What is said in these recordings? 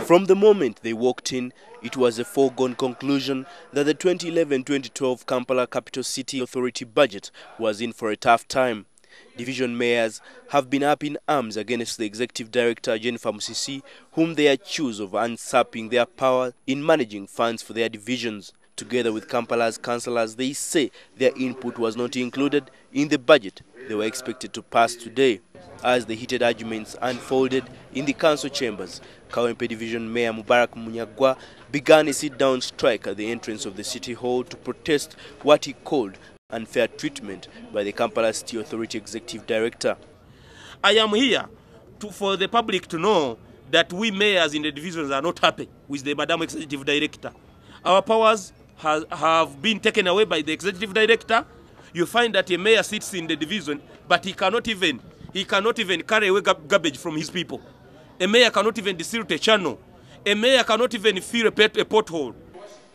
From the moment they walked in, it was a foregone conclusion that the 2011-2012 Kampala Capital City Authority budget was in for a tough time. Division mayors have been up in arms against the executive director, Jennifer Musisi, whom they accuse of usurping their power in managing funds for their divisions. Together with Kampala's councillors, they say their input was not included in the budget they were expected to pass today. As the heated arguments unfolded in the council chambers, Kawempe Division Mayor Mubarak Munyagwa began a sit-down strike at the entrance of the City Hall to protest what he called unfair treatment by the Kampala City Authority Executive Director. I am here for the public to know that we mayors in the divisions are not happy with the Madam Executive Director. Our powers have been taken away by the Executive Director. You find that a mayor sits in the division, but he cannot even carry away garbage from his people. A mayor cannot even distribute a channel. A mayor cannot even fill a pothole.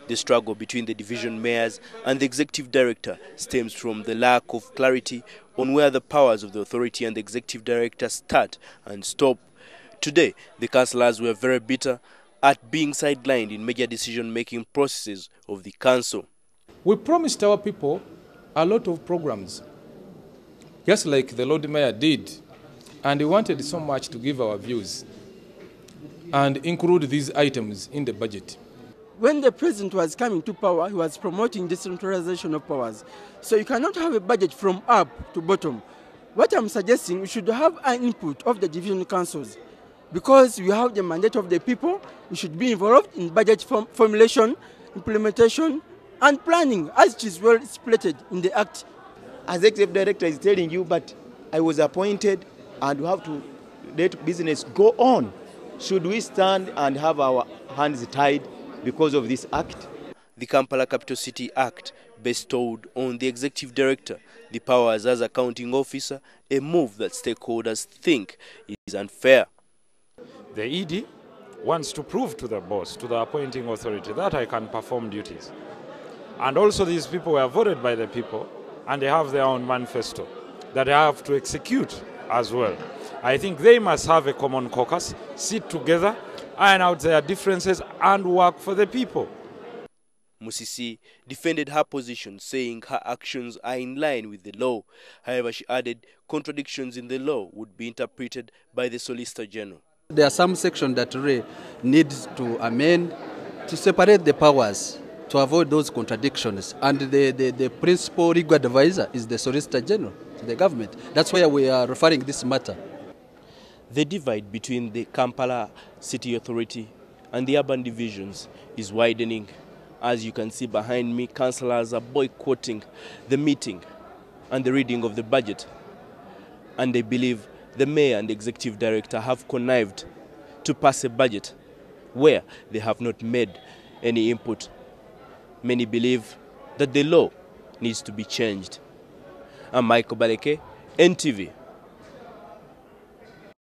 The struggle between the division mayors and the executive director stems from the lack of clarity on where the powers of the authority and the executive director start and stop. Today, the councillors were very bitter at being sidelined in major decision-making processes of the council. We promised our people a lot of programs, just like the Lord Mayor did, and we wanted so much to give our views and include these items in the budget. When the president was coming to power, he was promoting decentralization of powers. So you cannot have a budget from up to bottom. What I'm suggesting, we should have an input of the division councils. Because we have the mandate of the people, we should be involved in budget formulation, implementation, and planning, as it is well split in the Act. As the executive director is telling you, but I was appointed and we have to let business go on. Should we stand and have our hands tied because of this act? The Kampala Capital City Act bestowed on the executive director the powers as accounting officer, a move that stakeholders think is unfair. The ED wants to prove to the boss, to the appointing authority, that I can perform duties. And also these people were voted by the people and they have their own manifesto that they have to execute as well. I think they must have a common caucus, sit together, iron out their differences and work for the people. Musisi defended her position, saying her actions are in line with the law. However, she added contradictions in the law would be interpreted by the Solicitor General. There are some sections that really need to amend to separate the powers to avoid those contradictions. And the principal legal advisor is the Solicitor General to the government. That's why we are referring this matter. The divide between the Kampala City Authority and the urban divisions is widening. As you can see behind me, councillors are boycotting the meeting and the reading of the budget. And they believe the mayor and the executive director have connived to pass a budget where they have not made any input. Many believe that the law needs to be changed. I'm Michael Baleke, NTV.